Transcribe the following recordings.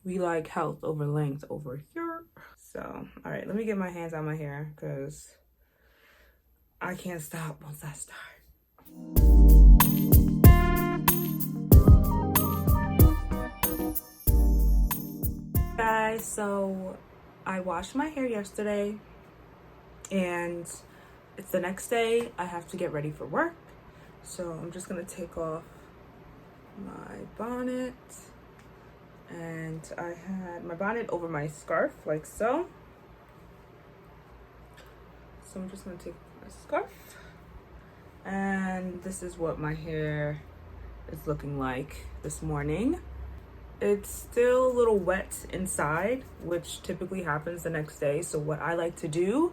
We like health over length over here. So, all right, let me get my hands on my hair because I can't stop once I start. Guys, so I washed my hair yesterday and it's the next day. I have to get ready for work. So I'm just gonna take off my bonnet, and I had my bonnet over my scarf like so. So I'm just gonna take my scarf, and this is what my hair is looking like this morning. It's still a little wet inside, which typically happens the next day. So what I like to do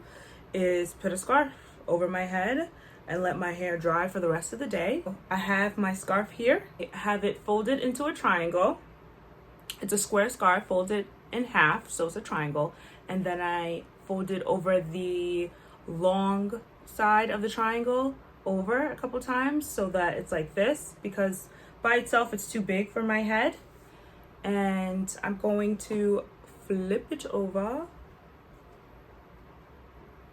is put a scarf over my head and let my hair dry for the rest of the day. I have my scarf here. I have it folded into a triangle. It's a square scarf folded in half, so it's a triangle. And then I fold it over the long side of the triangle over a couple times so that it's like this, because by itself it's too big for my head. And I'm going to flip it over,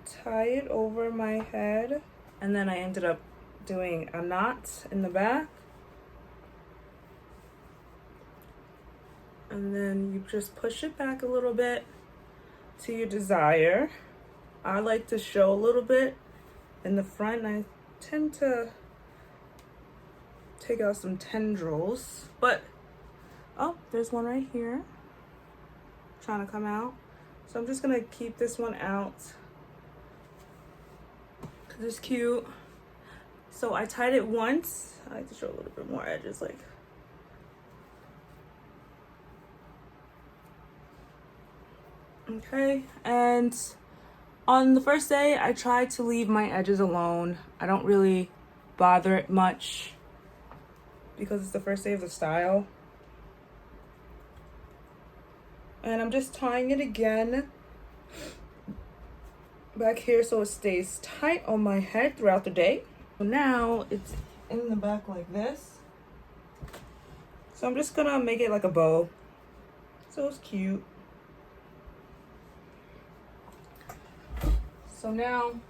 tie it over my head, and then I ended up doing a knot in the back. And then you just push it back a little bit to your desire. I like to show a little bit in the front, and I tend to take out some tendrils, but oh, there's one right here trying to come out. So I'm just gonna keep this one out because it's cute. So I tied it once. I like to show a little bit more edges, like. Okay, and on the first day, I tried to leave my edges alone. I don't really bother it much because it's the first day of the style. And I'm just tying it again back here so it stays tight on my head throughout the day. So now it's in the back like this. So I'm just gonna make it like a bow. So it's cute. So now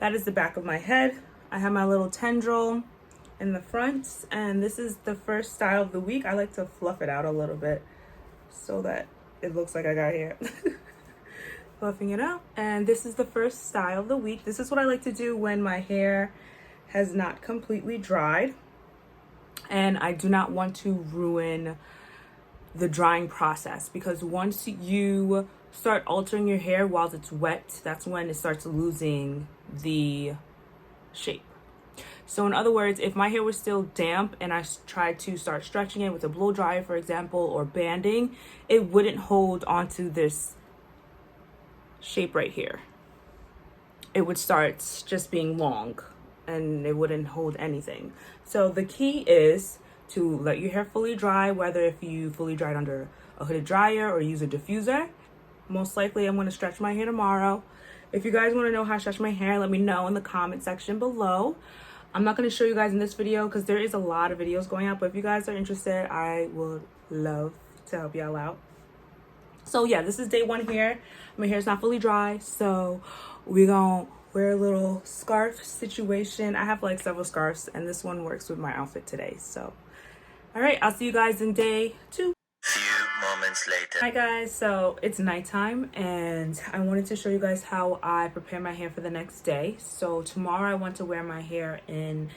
that is the back of my head. I have my little tendril in the front, and this is the first style of the week. I like to fluff it out a little bit so that it looks like I got hair. Fluffing it out. And this is the first style of the week. This is what I like to do when my hair has not completely dried and I do not want to ruin the drying process, because once you start altering your hair while it's wet, that's when it starts losing the shape. So in other words, if my hair was still damp and I tried to start stretching it with a blow dryer, for example, or banding, it wouldn't hold onto this shape right here. It would start just being long and it wouldn't hold anything. So the key is to let your hair fully dry, whether if you fully dried under a hooded dryer or use a diffuser. Most likely I'm going to stretch my hair tomorrow. If you guys want to know how to stretch my hair, let me know in the comment section below. I'm not going to show you guys in this video because there is a lot of videos going out, but if you guys are interested, I would love to help y'all out. So yeah, this is day one here. My hair's not fully dry, so we're gonna wear a little scarf situation. I have like several scarves and this one works with my outfit today. So all right, I'll see you guys in day two. Few moments later. Hi guys, so it's nighttime and I wanted to show you guys how I prepare my hair for the next day. So tomorrow I want to wear my hair in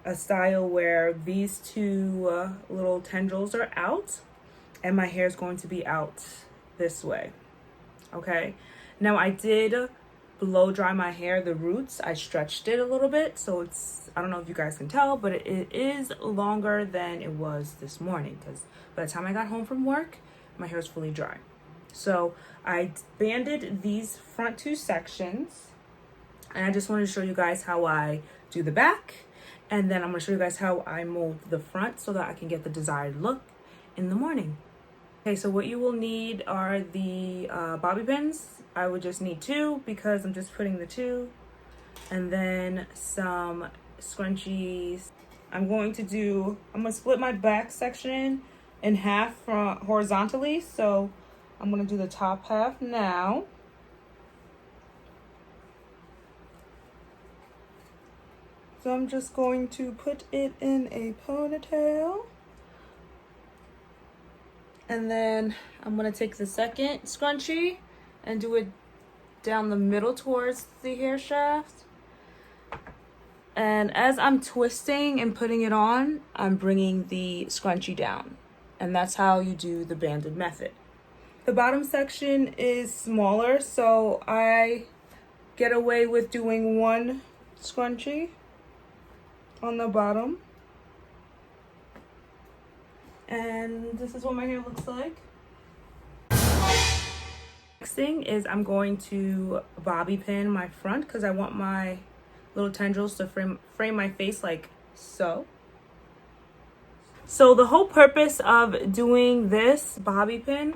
a style where these two little tendrils are out and my hair is going to be out this way. Okay, now I did blow dry my hair, the roots. I stretched it a little bit, so it's, I don't know if you guys can tell, but it is longer than it was this morning, because by the time I got home from work, my hair is fully dry. So I banded these front two sections, and I just wanted to show you guys how I do the back, and then I'm going to show you guys how I mold the front so that I can get the desired look in the morning. Okay, so what you will need are the bobby pins. I would just need two because I'm just putting the two, and then some scrunchies. I'm going to split my back section in half from horizontally. So I'm gonna do the top half now. So I'm just going to put it in a ponytail. And then I'm gonna take the second scrunchie and do it down the middle towards the hair shaft. And as I'm twisting and putting it on, I'm bringing the scrunchie down. And that's how you do the banded method. The bottom section is smaller, so I get away with doing one scrunchie on the bottom. And this is what my hair looks like. Next thing is I'm going to bobby pin my front because I want my little tendrils to frame my face like so. So the whole purpose of doing this bobby pin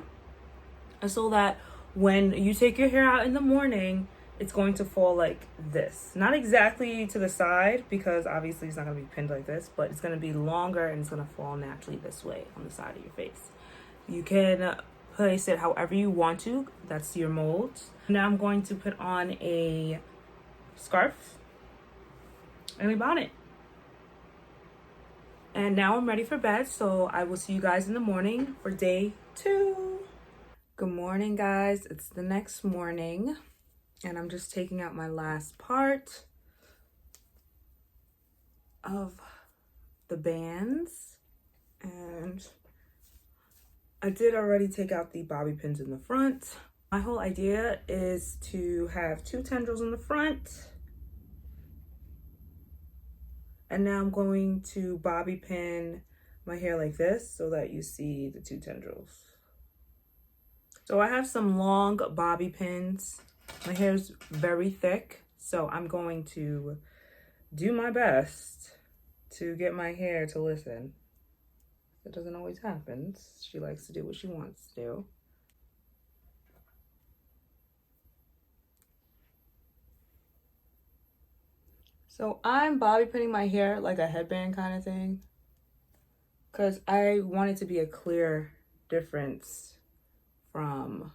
is so that when you take your hair out in the morning, it's going to fall like this. Not exactly to the side because obviously it's not going to be pinned like this, but it's going to be longer and it's going to fall naturally this way on the side of your face. You can place it however you want to. That's your mold. Now I'm going to put on a scarf and a bonnet. And now I'm ready for bed, so I will see you guys in the morning for day 2. Good morning, guys. It's the next morning, and I'm just taking out my last part of the bands. And I did already take out the bobby pins in the front. My whole idea is to have 2 tendrils in the front. And now I'm going to bobby pin my hair like this so that you see the 2 tendrils. So I have some long bobby pins. My hair's very thick, so I'm going to do my best to get my hair to listen. It doesn't always happen. She likes to do what she wants to do. So I'm bobby pinning my hair like a headband kind of thing because I want it to be a clear difference from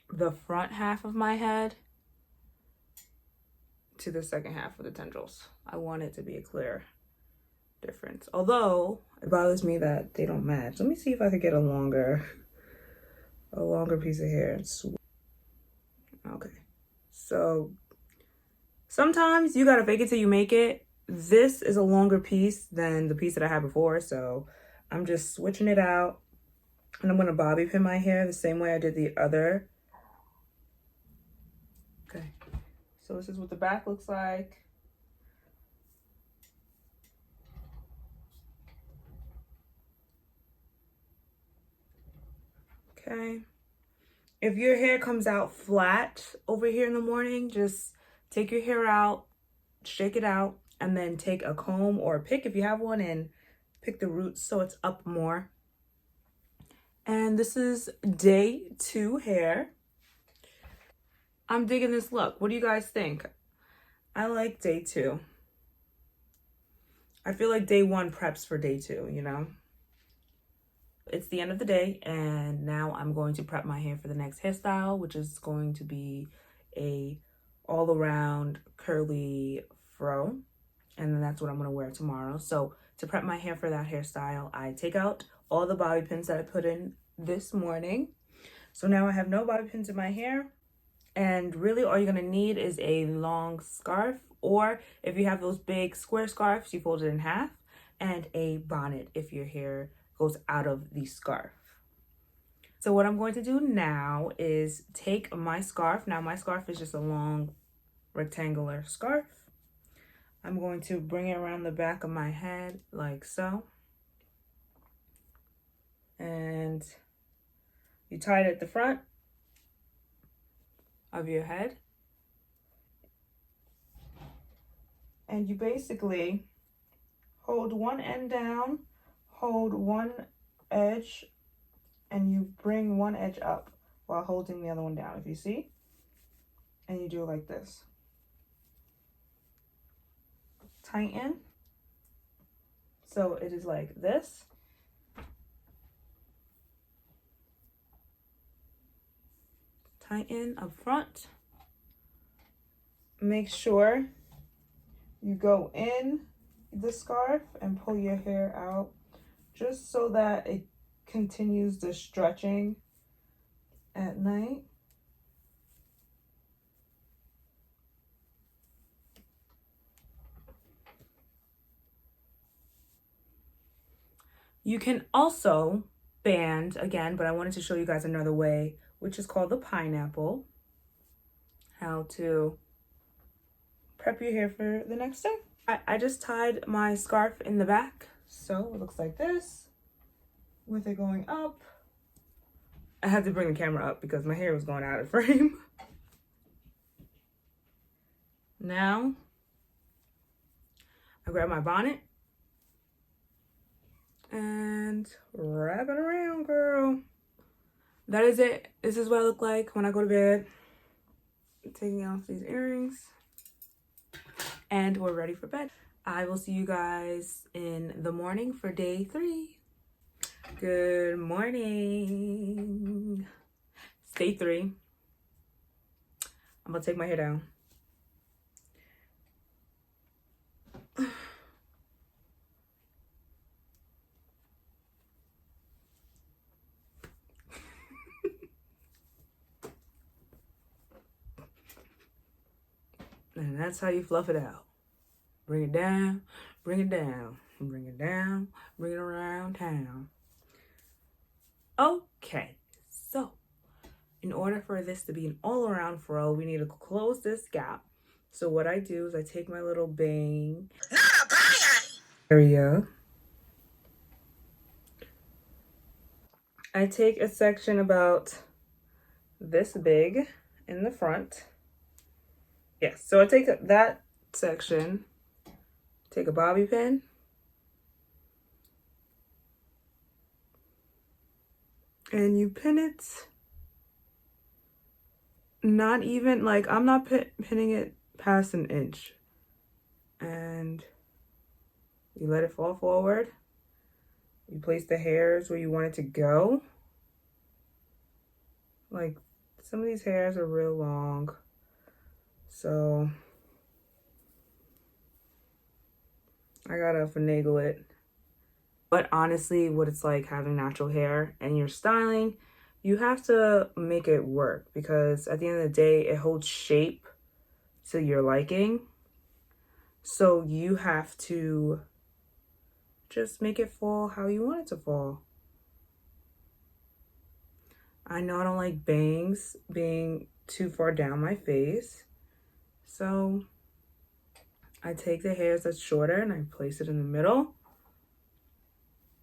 the front half of my head to the second half of the tendrils. I want it to be a clear difference. Although it bothers me that they don't match. Let me see if I could get a longer piece of hair. Okay. So sometimes you gotta fake it till you make it. This is a longer piece than the piece that I had before, so I'm just switching it out. And I'm gonna bobby pin my hair the same way I did the other. Okay. So this is what the back looks like. Okay. If your hair comes out flat over here in the morning, just take your hair out, shake it out, and then take a comb or a pick if you have one and pick the roots so it's up more. And this is day 2 hair. I'm digging this look. What do you guys think? I like day 2. I feel like day 1 preps for day 2, you know? It's the end of the day, and now I'm going to prep my hair for the next hairstyle, which is going to be a all-around curly fro, and then that's what I'm going to wear tomorrow. So to prep my hair for that hairstyle, I take out all the bobby pins that I put in this morning. So now I have no bobby pins in my hair, and really all you're going to need is a long scarf, or if you have those big square scarves, you fold it in half, and a bonnet if your hair goes out of the scarf. So what I'm going to do now is take my scarf. Now my scarf is just a long rectangular scarf. I'm going to bring it around the back of my head like so. And you tie it at the front of your head. And you basically hold one end down, hold one edge, and you bring one edge up while holding the other one down, if you see. And you do it like this. Tighten. So it is like this. Tighten up front. Make sure you go in the scarf and pull your hair out just so that it continues the stretching at night. You can also band again, but I wanted to show you guys another way, which is called the pineapple. How to prep your hair for the next day. I just tied my scarf in the back, so it looks like this with it going up. I had to bring the camera up because my hair was going out of frame. Now I grab my bonnet and wrap it around, girl. That is it. This is what I look like when I go to bed. I'm taking off these earrings and we're ready for bed. I will see you guys in the morning for day 3. Good morning. It's day 3. I'm gonna take my hair down. And that's how you fluff it out. Bring it down, bring it down, bring it down, bring it around town. Okay, so in order for this to be an all-around fro, we need to close this gap. So what I do is I take my little bang area. I take a section about this big in the front. Yes, so I take that section, take a bobby pin, and you pin it, not even, like, I'm not pinning it past an inch. And you let it fall forward. You place the hairs where you want it to go. Like, some of these hairs are real long. So I gotta finagle it. But honestly, what it's like having natural hair and you're styling, you have to make it work because at the end of the day, it holds shape to your liking. So you have to just make it fall how you want it to fall. I know I don't like bangs being too far down my face. So I take the hairs that's shorter and I place it in the middle.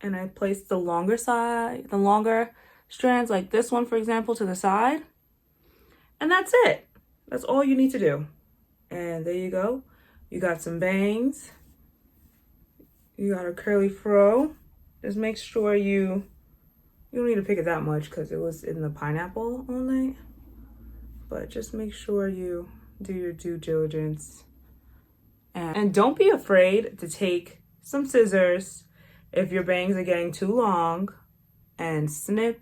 And I place the longer side, the longer strands, like this one, for example, to the side. And that's it. That's all you need to do. And there you go. You got some bangs. You got a curly fro. Just make sure you don't need to pick it that much because it was in the pineapple all night. But just make sure you do your due diligence. And don't be afraid to take some scissors if your bangs are getting too long and snip,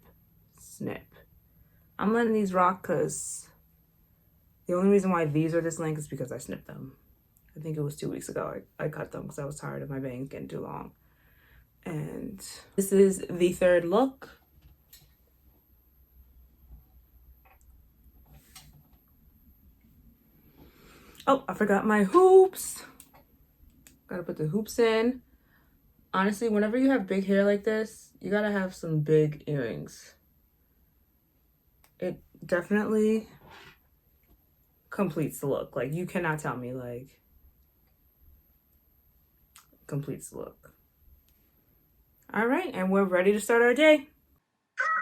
snip. I'm letting these rock because the only reason why these are this length is because I snipped them. I think it was 2 weeks ago I cut them because I was tired of my bangs getting too long. And this is the 3rd look. Oh, I forgot my hoops. Gotta put the hoops in. Honestly, whenever you have big hair like this, you gotta have some big earrings. It definitely completes the look. Like, you cannot tell me, like, completes the look. All right, and we're ready to start our day.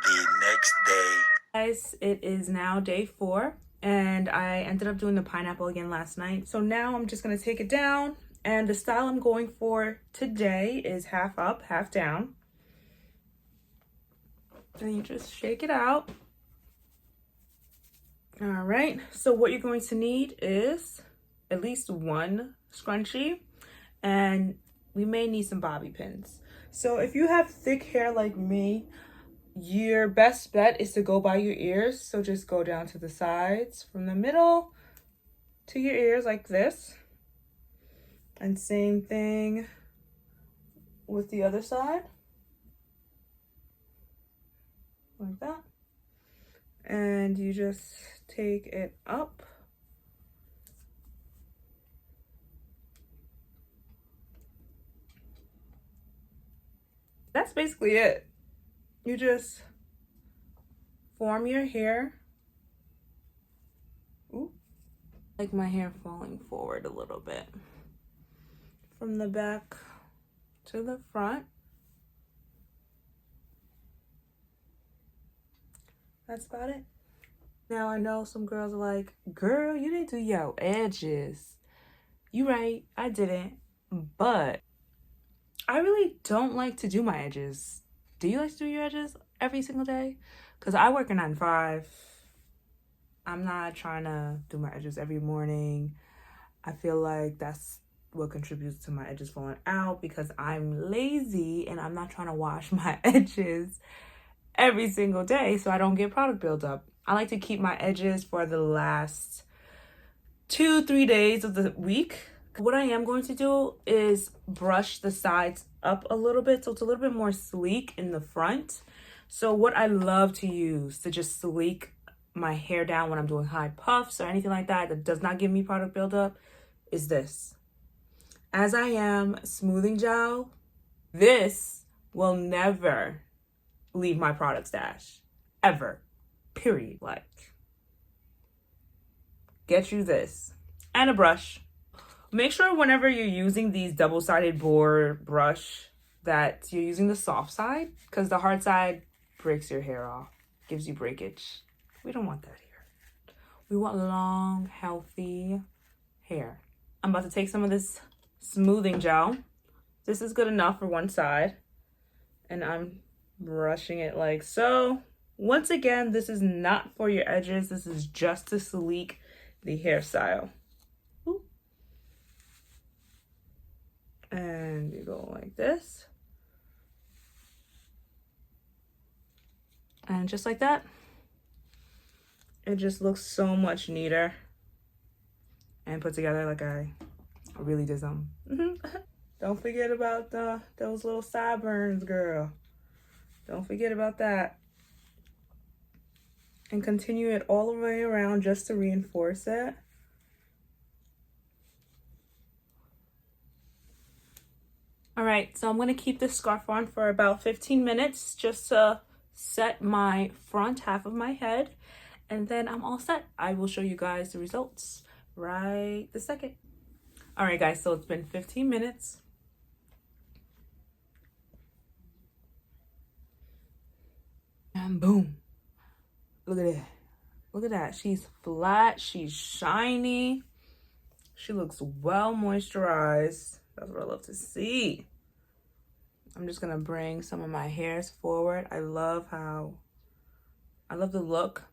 The next day. Guys, it is now day 4, and I ended up doing the pineapple again last night. So now I'm just gonna take it down, and the style I'm going for today is half up, half down. And you just shake it out. All right, so what you're going to need is at least one scrunchie, and we may need some bobby pins. So if you have thick hair like me, your best bet is to go by your ears. So just go down to the sides from the middle to your ears like this. And same thing with the other side. Like that. And you just take it up. That's basically it. You just form your hair. Ooh. Like my hair falling forward a little bit. From the back to the front. That's about it. Now I know some girls are like, girl, you didn't do your edges. You right, I didn't. But I really don't like to do my edges. Do you like to do your edges every single day? Because I work a 9 to 5. I'm not trying to do my edges every morning. I feel like that's what contributes to my edges falling out because I'm lazy and I'm not trying to wash my edges every single day so I don't get product buildup. I like to keep my edges for the last 2-3 days of the week. What I am going to do is brush the sides up a little bit so it's a little bit more sleek in the front. So what I love to use to just sleek my hair down when I'm doing high puffs or anything like that that does not give me product buildup is this. As I am smoothing gel, this will never leave my product stash. Ever. Period. Like, get you this. And a brush. Make sure whenever you're using these double-sided bore brush that you're using the soft side because the hard side breaks your hair off, gives you breakage. We don't want that here. We want long, healthy hair. I'm about to take some of this smoothing gel. This is good enough for one side. And I'm brushing it like so. Once again, this is not for your edges. This is just to sleek the hairstyle. Ooh. And you go like this. And just like that. It just looks so much neater and put together like I really did some. Don't forget about those little sideburns, girl. Don't forget about that. And continue it all the way around just to reinforce it. All right, so I'm gonna keep this scarf on for about 15 minutes just to set my front half of my head. And then I'm all set. I will show you guys the results right this second. All right, guys, so it's been 15 minutes. And boom. Look at that. Look at that. She's flat. She's shiny. She looks well moisturized. That's what I love to see. I'm just going to bring some of my hairs forward. I love the look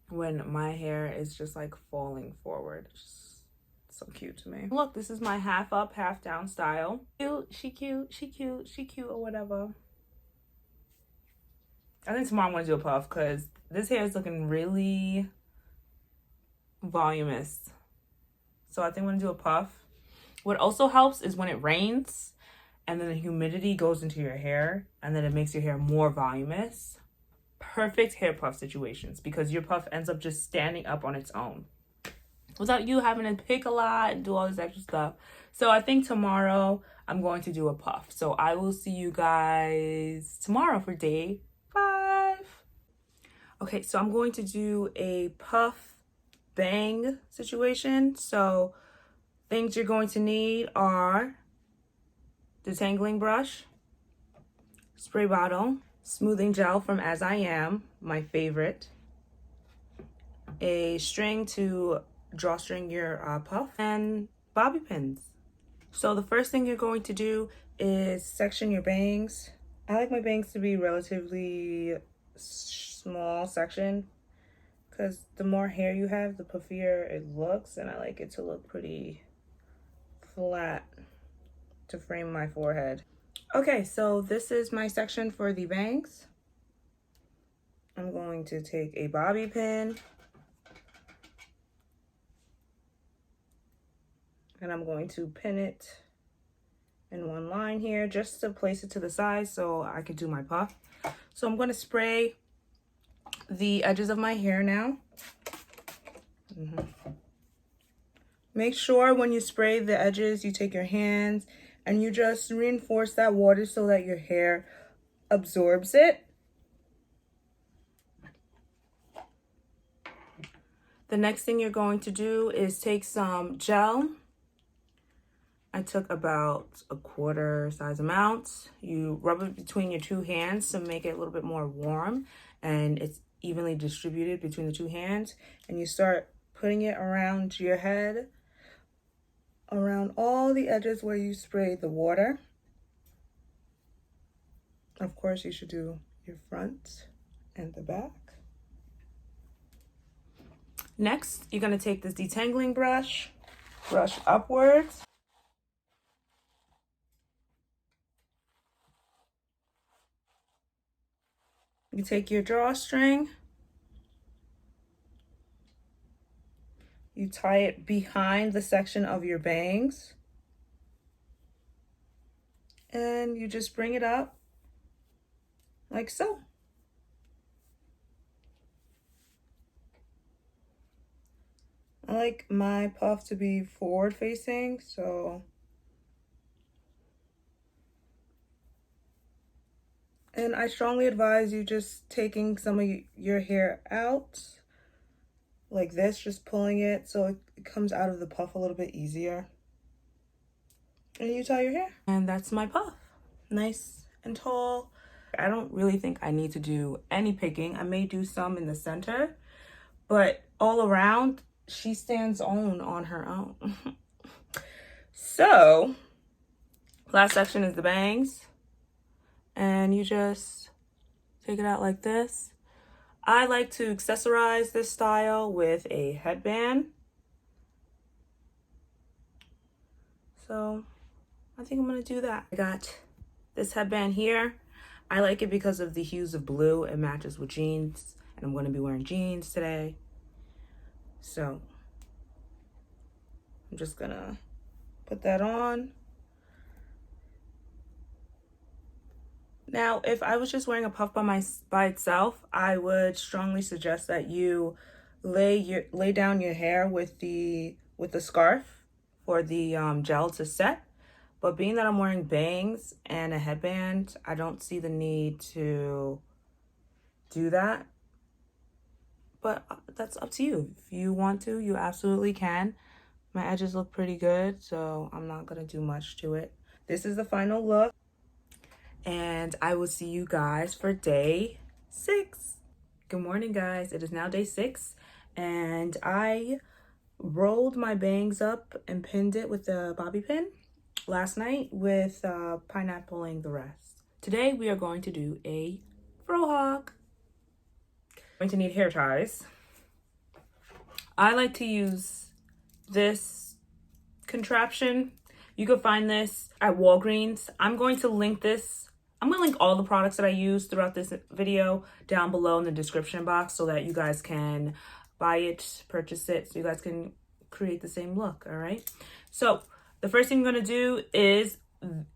when my hair is just like falling forward. It's so cute to me. Look, this is my half up, half down style. Cute, she cute, she cute, she cute, or whatever. I think tomorrow I'm going to do a puff because this hair is looking really voluminous. So I think I'm going to do a puff. What also helps is when it rains and then the humidity goes into your hair and then it makes your hair more voluminous. Perfect hair puff situations because your puff ends up just standing up on its own without you having to pick a lot and do all this extra stuff. So I think tomorrow I'm going to do a puff. So I will see you guys tomorrow for day 5. Okay, so I'm going to do a puff bang situation. So things you're going to need are detangling brush, spray bottle, smoothing gel from As I Am, my favorite, a string to drawstring your puff, and bobby pins. So the first thing you're going to do is section your bangs. I like my bangs to be relatively small section because the more hair you have, the puffier it looks, and I like it to look pretty flat. to frame my forehead. Okay, so this is my section for the bangs. I'm going to take a bobby pin and I'm going to pin it in one line here just to place it to the side so I can do my puff. So I'm going to spray the edges of my hair now. Make sure when you spray the edges, you take your hands and you just reinforce that water so that your hair absorbs it. The next thing you're going to do is take some gel. I took about a quarter size amount. You rub it between your two hands to make it a little bit more warm and it's evenly distributed between the two hands. And you start putting it around your head, around all the edges where you sprayed the water. Of course, you should do your front and the back. Next, you're going to take this detangling brush, brush upwards. You take your drawstring, you tie it behind the section of your bangs, and you just bring it up like so. I like my puff to be forward facing, so. And I strongly advise you just taking some of your hair out like this, just pulling it so it comes out of the puff a little bit easier. And you tie your hair. And that's my puff. Nice and tall. I don't really think I need to do any picking. I may do some in the center, but all around, she stands on her own. So, last section is the bangs. And you just take it out like this. I like to accessorize this style with a headband. So I think I'm gonna do that. I got this headband here. I like it because of the hues of blue. It matches with jeans, and I'm gonna be wearing jeans today. So I'm just gonna put that on. Now, if I was just wearing a puff by itself, I would strongly suggest that you lay down your hair with the scarf for the gel to set. But being that I'm wearing bangs and a headband, I don't see the need to do that. But that's up to you. If you want to, you absolutely can. My edges look pretty good, so I'm not gonna do much to it. This is the final look. And I will see you guys for day 6. Good morning, guys. It is now day 6, and I rolled my bangs up and pinned it with a bobby pin last night with pineappling the rest. Today we are going to do a frohawk. I'm going to need hair ties. I like to use this contraption. You can find this at Walgreens. I'm going to link all the products that I use throughout this video down below in the description box so that you guys can buy it, purchase it, so you guys can create the same look, all right? So the first thing I'm gonna do is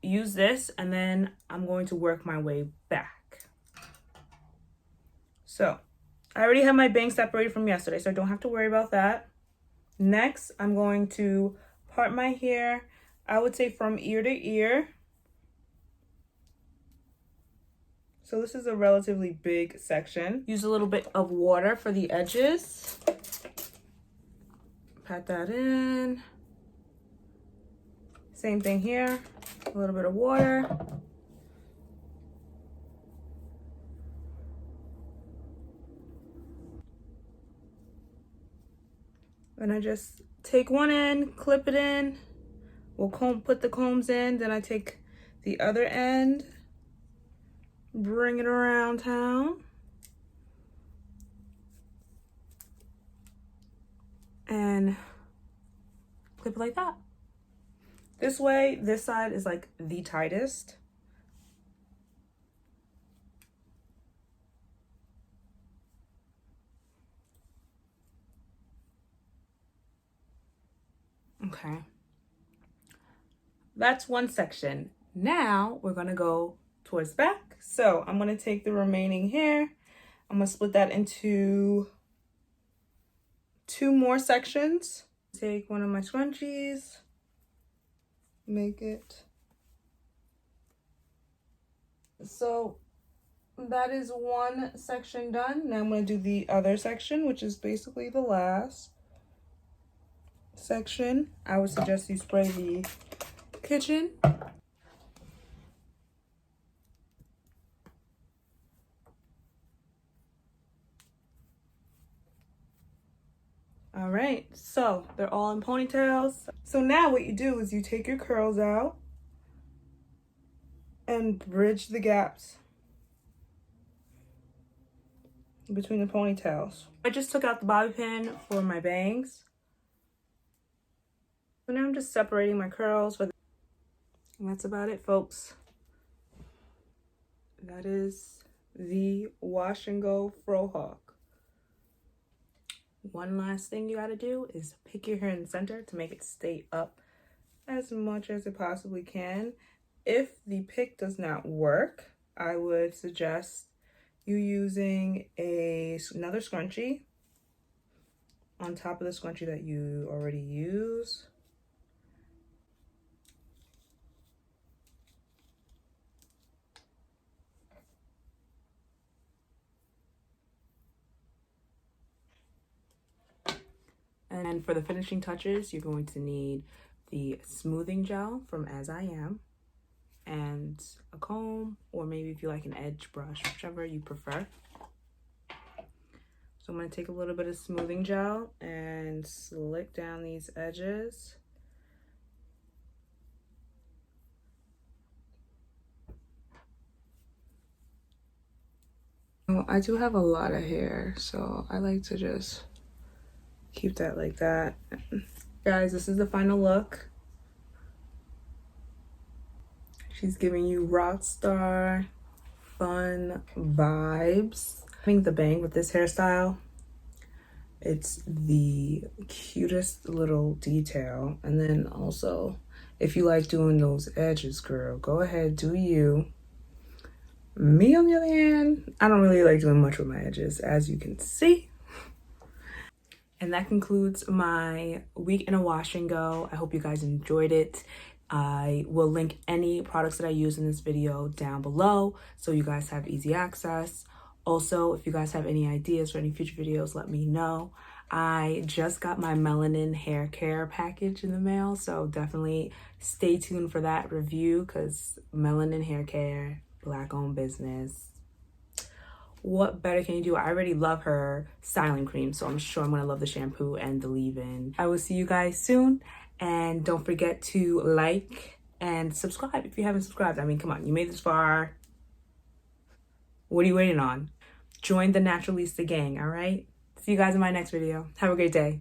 use this, and then I'm going to work my way back. So I already have my bangs separated from yesterday, so I don't have to worry about that. Next, I'm going to part my hair, I would say from ear to ear. So this is a relatively big section. Use a little bit of water for the edges. Pat that in. Same thing here, a little bit of water. And I just take one end, clip it in. We'll put the combs in, then I take the other end, bring it around town, and clip it like that. This way, this side is like the tightest. Okay. That's one section. Now we're gonna go towards the back. So I'm gonna take the remaining hair. I'm gonna split that into 2 more sections. Take one of my scrunchies, make it. So that is one section done. Now I'm gonna do the other section, which is basically the last section. I would suggest you spray the kitchen. All right, so they're all in ponytails. So now what you do is you take your curls out and bridge the gaps between the ponytails. I just took out the bobby pin for my bangs. So now I'm just separating my curls. And that's about it, folks. That is the Wash and Go Fro Hawk. One last thing you gotta do is pick your hair in the center to make it stay up as much as it possibly can. If the pick does not work, I would suggest you using another scrunchie on top of the scrunchie that you already use. And for the finishing touches, you're going to need the smoothing gel from As I Am and a comb, or maybe if you like an edge brush, whichever you prefer. So I'm going to take a little bit of smoothing gel and slick down these edges. Well, I do have a lot of hair, so I like to just keep that like that. Guys, this is the final look. She's giving you rock star fun vibes. I think the bang with this hairstyle, it's the cutest little detail. And then also, if you like doing those edges, girl, go ahead, do you. Me, on the other hand, I don't really like doing much with my edges, as you can see. And that concludes my week in a wash and go. I hope you guys enjoyed it. I will link any products that I use in this video down below so you guys have easy access. Also, if you guys have any ideas for any future videos, let me know. I just got my melanin hair care package in the mail, so definitely stay tuned for that review, because melanin hair care, Black-owned business. What better can you do? I already love her styling cream, so I'm sure I'm gonna love the shampoo and the leave-in. I will see you guys soon, and don't forget to like and subscribe if you haven't subscribed. I mean, come on, you made this far. What are you waiting on? Join the Naturalista gang, all right? See you guys in my next video. Have a great day.